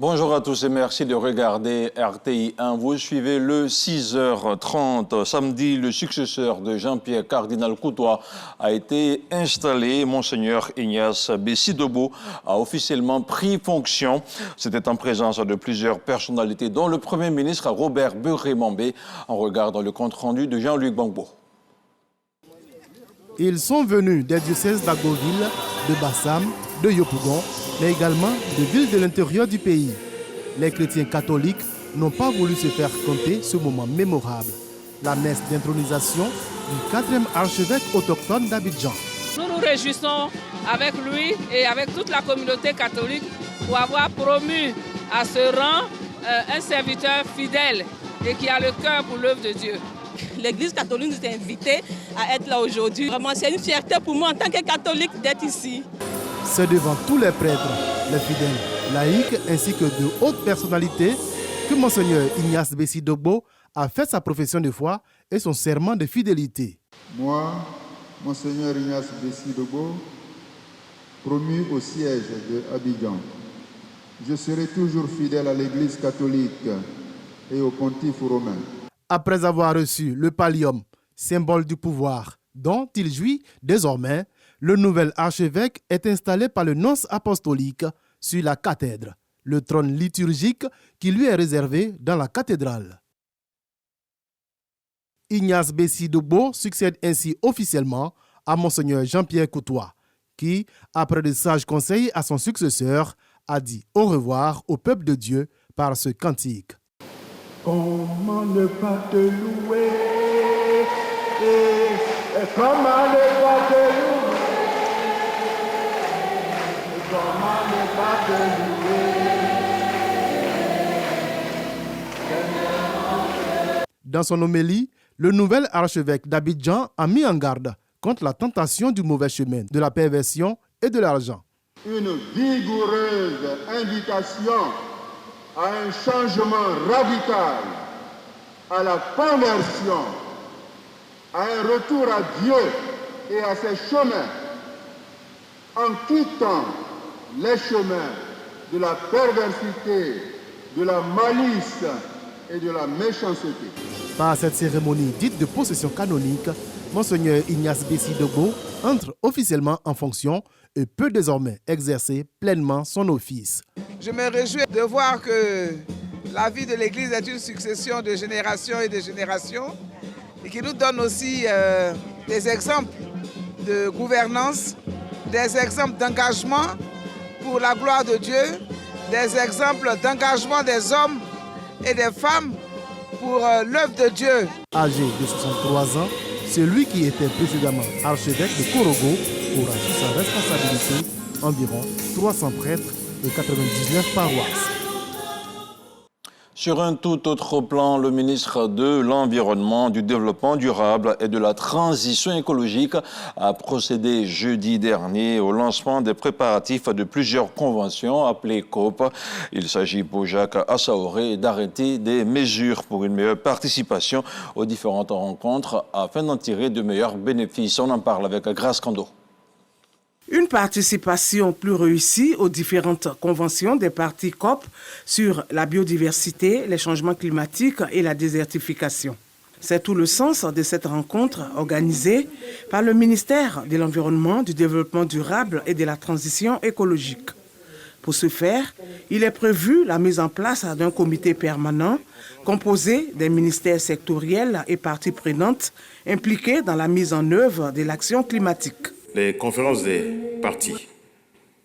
Bonjour à tous et merci de regarder RTI 1. Vous suivez le 6h30. Samedi, le successeur de Jean-Pierre Cardinal Coutois a été installé. Monseigneur Ignace Bessi-Debo a officiellement pris fonction. C'était en présence de plusieurs personnalités, dont le Premier ministre Robert Beuré-Mambé. On regarde le compte-rendu de Jean-Luc Bangbo. Ils sont venus des diocèses d'Agoville, de Bassam, de Yopougon, mais également de villes de l'intérieur du pays. Les chrétiens catholiques n'ont pas voulu se faire compter ce moment mémorable, la messe d'intronisation du 4e archevêque autochtone d'Abidjan. Nous nous réjouissons avec lui et avec toute la communauté catholique pour avoir promu à ce rang un serviteur fidèle et qui a le cœur pour l'œuvre de Dieu. L'Église catholique nous a invités à être là aujourd'hui. Vraiment, c'est une fierté pour moi en tant que catholique d'être ici. C'est devant tous les prêtres, les fidèles, laïcs ainsi que de hautes personnalités que Monseigneur Ignace Bessi-Debo a fait sa profession de foi et son serment de fidélité. Moi, Monseigneur Ignace Bessi-Debo, promu au siège de Abidjan, je serai toujours fidèle à l'Église catholique et au pontife romain. Après avoir reçu le pallium, symbole du pouvoir dont il jouit désormais, le nouvel archevêque est installé par le nonce apostolique sur la cathèdre, le trône liturgique qui lui est réservé dans la cathédrale. Ignace Bessi-Debo succède ainsi officiellement à Monseigneur Jean-Pierre Coutois, qui, après de sages conseils à son successeur, a dit au revoir au peuple de Dieu par ce cantique. Comment ne pas te louer et comment ne pas te louer, comment ne pas te louer. Dans son homélie, le nouvel archevêque d'Abidjan a mis en garde contre la tentation du mauvais chemin, de la perversion et de l'argent. Une vigoureuse invitation à un changement radical, à la conversion, à un retour à Dieu et à ses chemins, en quittant les chemins de la perversité, de la malice et de la méchanceté. Par cette cérémonie dite de possession canonique, Monseigneur Ignace Bessi-Debo entre officiellement en fonction et peut désormais exercer pleinement son office. Je me réjouis de voir que la vie de l'Église est une succession de générations et de générations et qui nous donne aussi des exemples de gouvernance, des exemples d'engagement pour la gloire de Dieu, des exemples d'engagement des hommes et des femmes pour l'œuvre de Dieu. Âgé de 63 ans, celui qui était précédemment archevêque de Korogo aura sous sa responsabilité environ 300 prêtres et 99 paroisses. Sur un tout autre plan, le ministre de l'Environnement, du Développement durable et de la Transition écologique a procédé jeudi dernier au lancement des préparatifs de plusieurs conventions appelées COP. Il s'agit pour Jacques Assaoré d'arrêter des mesures pour une meilleure participation aux différentes rencontres afin d'en tirer de meilleurs bénéfices. On en parle avec Grace Kando. Une participation plus réussie aux différentes conventions des parties COP sur la biodiversité, les changements climatiques et la désertification. C'est tout le sens de cette rencontre organisée par le ministère de l'Environnement, du Développement durable et de la Transition écologique. Pour ce faire, il est prévu la mise en place d'un comité permanent composé des ministères sectoriels et parties prenantes impliquées dans la mise en œuvre de l'action climatique. Les conférences des parties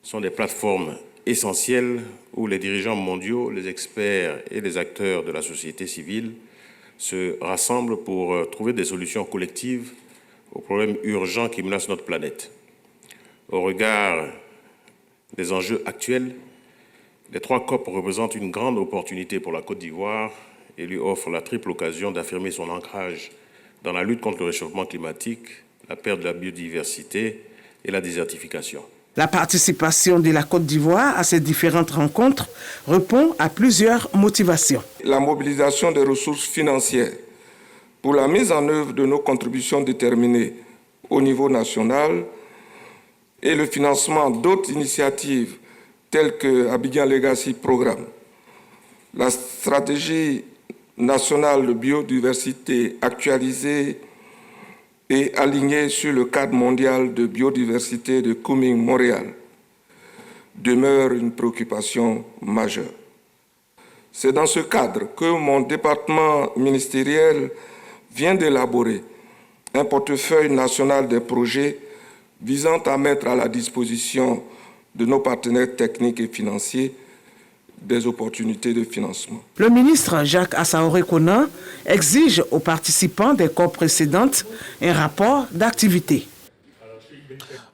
sont des plateformes essentielles où les dirigeants mondiaux, les experts et les acteurs de la société civile se rassemblent pour trouver des solutions collectives aux problèmes urgents qui menacent notre planète. Au regard des enjeux actuels, les 3 COP représentent une grande opportunité pour la Côte d'Ivoire et lui offrent la triple occasion d'affirmer son ancrage dans la lutte contre le réchauffement climatique, la perte de la biodiversité et la désertification. La participation de la Côte d'Ivoire à ces différentes rencontres répond à plusieurs motivations. La mobilisation des ressources financières pour la mise en œuvre de nos contributions déterminées au niveau national et le financement d'autres initiatives telles que Abidjan Legacy Programme La stratégie nationale de biodiversité actualisée et alignée sur le cadre mondial de biodiversité de Kunming-Montréal demeure une préoccupation majeure. C'est dans ce cadre que mon département ministériel vient d'élaborer un portefeuille national des projets visant à mettre à la disposition de nos partenaires techniques et financiers des opportunités de financement. Le ministre Jacques Assaoré-Kona exige aux participants des COP précédentes un rapport d'activité.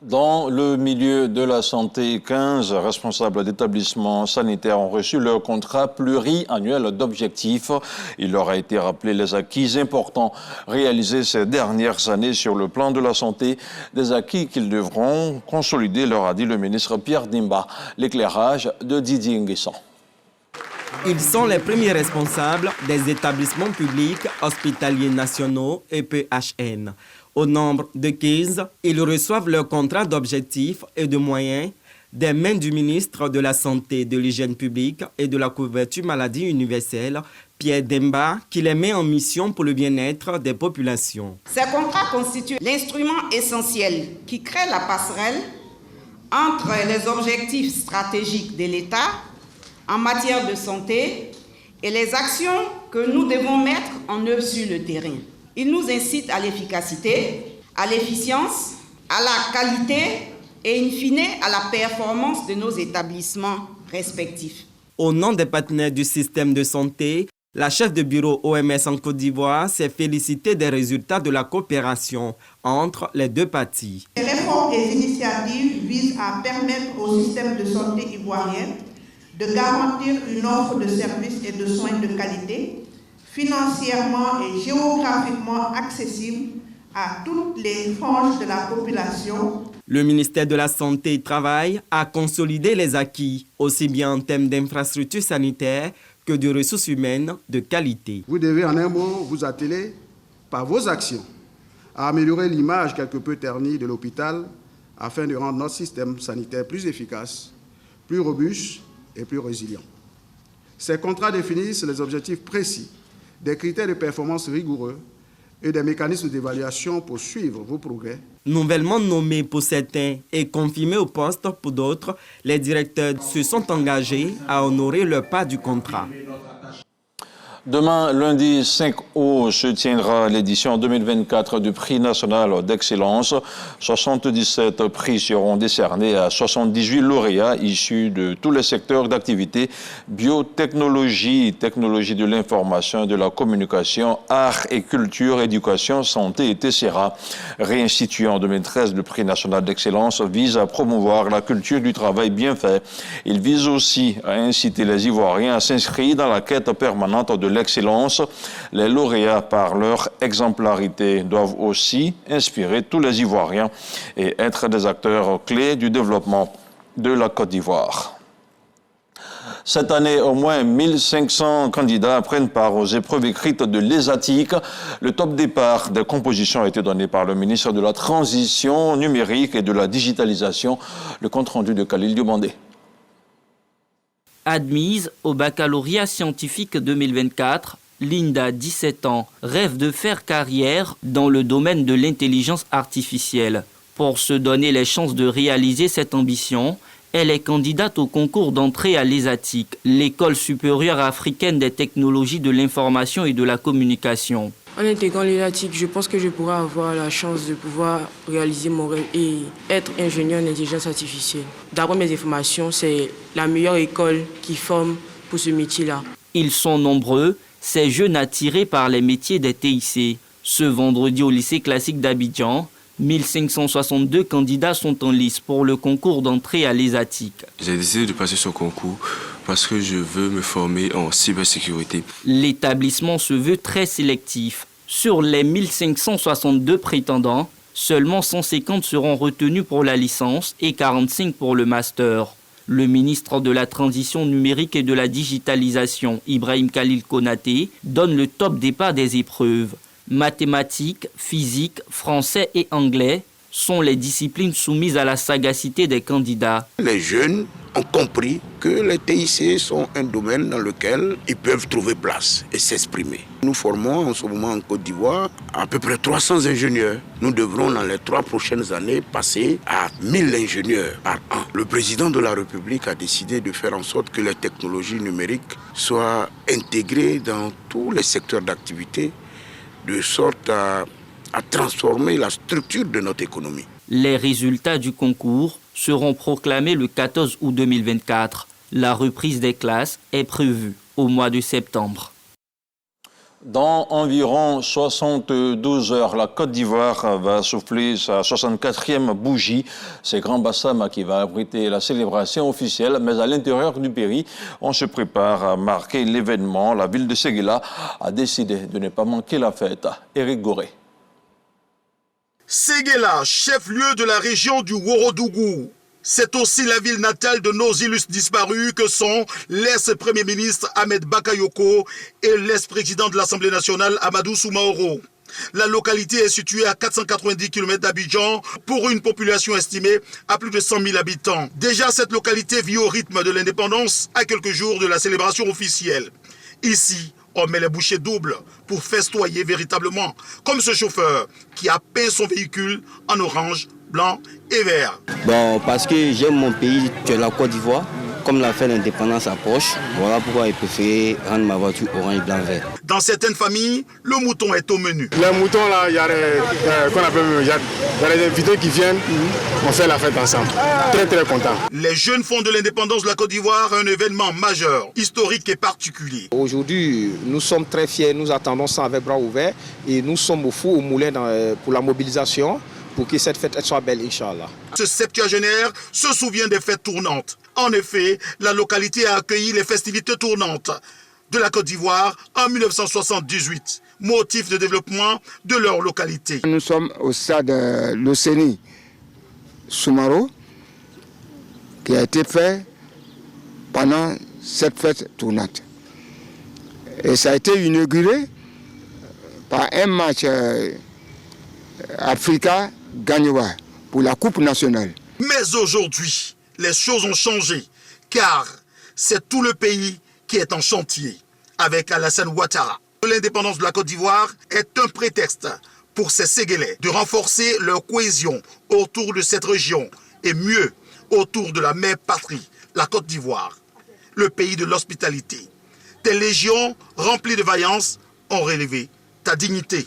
Dans le milieu de la santé, 15 responsables d'établissements sanitaires ont reçu leur contrat pluriannuel d'objectifs. Il leur a été rappelé les acquis importants réalisés ces dernières années sur le plan de la santé, des acquis qu'ils devront consolider, leur a dit le ministre Pierre Dimba. L'éclairage de Didier Nguessan. Ils sont les premiers responsables des établissements publics hospitaliers nationaux EPHN. Au nombre de 15, ils reçoivent leur contrat d'objectifs et de moyens des mains du ministre de la Santé, de l'Hygiène publique et de la couverture maladie universelle, Pierre Dimba, qui les met en mission pour le bien-être des populations. Ces contrats constituent l'instrument essentiel qui crée la passerelle entre les objectifs stratégiques de l'État en matière de santé et les actions que nous devons mettre en œuvre sur le terrain. Il nous incite à l'efficacité, à l'efficience, à la qualité et in fine à la performance de nos établissements respectifs. Au nom des partenaires du système de santé, la chef de bureau OMS en Côte d'Ivoire s'est félicitée des résultats de la coopération entre les deux parties. Les réformes et initiatives visent à permettre au système de santé ivoirien de garantir une offre de services et de soins de qualité, financièrement et géographiquement accessible à toutes les franges de la population. Le ministère de la Santé travaille à consolider les acquis, aussi bien en termes d'infrastructures sanitaires que de ressources humaines de qualité. Vous devez en un mot vous atteler par vos actions à améliorer l'image quelque peu ternie de l'hôpital afin de rendre notre système sanitaire plus efficace, plus robuste et plus résilient. Ces contrats définissent les objectifs précis, des critères de performance rigoureux et des mécanismes d'évaluation pour suivre vos progrès. Nouvellement nommés pour certains et confirmés au poste pour d'autres, les directeurs se sont engagés à honorer leur part du contrat. Demain, lundi 5 août, se tiendra l'édition 2024 du prix national d'excellence. 77 prix seront décernés à 78 lauréats issus de tous les secteurs d'activité, biotechnologie, technologie de l'information et de la communication, arts et culture, éducation, santé et TCRA. Réinstitué en 2013, le prix national d'excellence vise à promouvoir la culture du travail bien fait. Il vise aussi à inciter les Ivoiriens à s'inscrire dans la quête permanente de l'excellence. Les lauréats, par leur exemplarité, doivent aussi inspirer tous les Ivoiriens et être des acteurs clés du développement de la Côte d'Ivoire. Cette année, au moins 1500 candidats prennent part aux épreuves écrites de l'ESATIC. Le top départ des compositions a été donné par le ministre de la Transition numérique et de la digitalisation. Le compte-rendu de Khalil Diomandé. Admise au baccalauréat scientifique 2024, Linda, 17 ans, rêve de faire carrière dans le domaine de l'intelligence artificielle. Pour se donner les chances de réaliser cette ambition, elle est candidate au concours d'entrée à l'ESATIC, l'École supérieure africaine des technologies de l'information et de la communication. En intégrant l'ESATIC, je pense que je pourrai avoir la chance de pouvoir réaliser mon rêve et être ingénieur en intelligence artificielle. D'après mes informations, c'est la meilleure école qui forme pour ce métier-là. Ils sont nombreux, ces jeunes attirés par les métiers des TIC. Ce vendredi au lycée classique d'Abidjan, 1562 candidats sont en lice pour le concours d'entrée à l'ESATIC. J'ai décidé de passer ce concours parce que je veux me former en cybersécurité. L'établissement se veut très sélectif. Sur les 1562 prétendants, seulement 150 seront retenus pour la licence et 45 pour le master. Le ministre de la Transition numérique et de la digitalisation, Ibrahim Khalil Konaté, donne le top départ des épreuves. Mathématiques, physique, français et anglais sont les disciplines soumises à la sagacité des candidats. Les jeunes ont compris que les TIC sont un domaine dans lequel ils peuvent trouver place et s'exprimer. Nous formons en ce moment en Côte d'Ivoire à peu près 300 ingénieurs. Nous devrons dans les 3 prochaines années passer à 1000 ingénieurs par an. Le président de la République a décidé de faire en sorte que les technologies numériques soient intégrées dans tous les secteurs d'activité de sorte à transformer la structure de notre économie. Les résultats du concours seront proclamés le 14 août 2024. La reprise des classes est prévue au mois de septembre. Dans environ 72 heures, la Côte d'Ivoire va souffler sa 64e bougie. C'est Grand Bassam qui va abriter la célébration officielle, mais à l'intérieur du pays, on se prépare à marquer l'événement. La ville de Séguéla a décidé de ne pas manquer la fête. Éric Goré. Séguéla, chef-lieu de la région du Ouorodougou. C'est aussi la ville natale de nos illustres disparus que sont l'ex-premier ministre Ahmed Bakayoko et l'ex-président de l'Assemblée nationale Amadou Soumaoro. La localité est située à 490 km d'Abidjan pour une population estimée à plus de 100 000 habitants. Déjà, cette localité vit au rythme de l'indépendance à quelques jours de la célébration officielle. Ici, on met les bouchées doubles pour festoyer véritablement, comme ce chauffeur qui a peint son véhicule en orange, blanc et vert. Bon, parce que j'aime mon pays, que la Côte d'Ivoire. Comme la fête d'indépendance approche, voilà pourquoi il préfère rendre ma voiture orange, blanc, vert. Dans certaines familles, le mouton est au menu. Les moutons, là, il y a des invités qui viennent, on fait la fête ensemble. Très, très content. Les jeunes font de l'indépendance de la Côte d'Ivoire un événement majeur, historique et particulier. Aujourd'hui, nous sommes très fiers, nous attendons ça avec bras ouverts et nous sommes au four, au moulin pour la mobilisation, pour que cette fête soit belle, Inch'Allah. Ce septuagénaire se souvient des fêtes tournantes. En effet, la localité a accueilli les festivités tournantes de la Côte d'Ivoire en 1978, motif de développement de leur localité. Nous sommes au stade Loceni Soumaro, qui a été fait pendant cette fête tournante. Et ça a été inauguré par un match Africa Gagnoa pour la Coupe nationale. Mais aujourd'hui, les choses ont changé, car c'est tout le pays qui est en chantier avec Alassane Ouattara. L'indépendance de la Côte d'Ivoire est un prétexte pour ces Séguélais de renforcer leur cohésion autour de cette région et mieux autour de la mère patrie, la Côte d'Ivoire, le pays de l'hospitalité. Tes légions remplies de vaillance ont relevé ta dignité.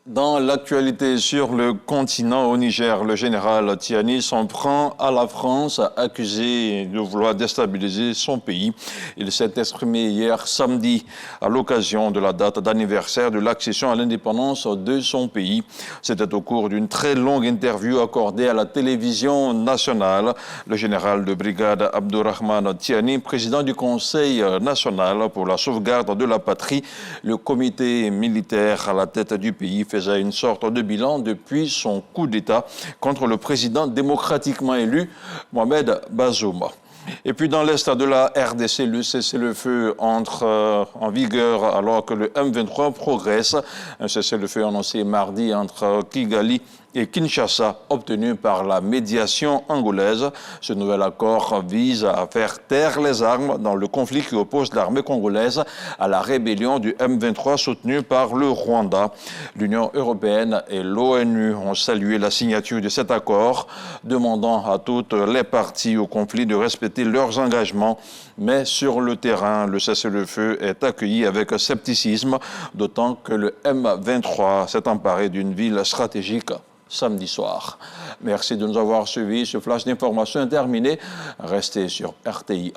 Dans l'actualité sur le continent au Niger, le général Tiani s'en prend à la France, accusé de vouloir déstabiliser son pays. Il s'est exprimé hier samedi à l'occasion de la date d'anniversaire de l'accession à l'indépendance de son pays. C'était au cours d'une très longue interview accordée à la télévision nationale. Le général de brigade Abdourahmane Tiani, président du Conseil national pour la sauvegarde de la patrie, le comité militaire à la tête du pays, faisait une sorte de bilan depuis son coup d'État contre le président démocratiquement élu, Mohamed Bazoum. Et puis dans l'est de la RDC, le cessez-le-feu entre en vigueur alors que le M23 progresse. Un cessez-le-feu annoncé mardi entre Kigali et Kinshasa, obtenu par la médiation angolaise. Ce nouvel accord vise à faire taire les armes dans le conflit qui oppose l'armée congolaise à la rébellion du M23 soutenue par le Rwanda. L'Union européenne et l'ONU ont salué la signature de cet accord, demandant à toutes les parties au conflit de respecter leurs engagements. Mais sur le terrain, le cessez-le-feu est accueilli avec scepticisme, d'autant que le M23 s'est emparé d'une ville stratégique samedi soir. Merci de nous avoir suivis. Ce flash d'information est terminé. Restez sur RTIA.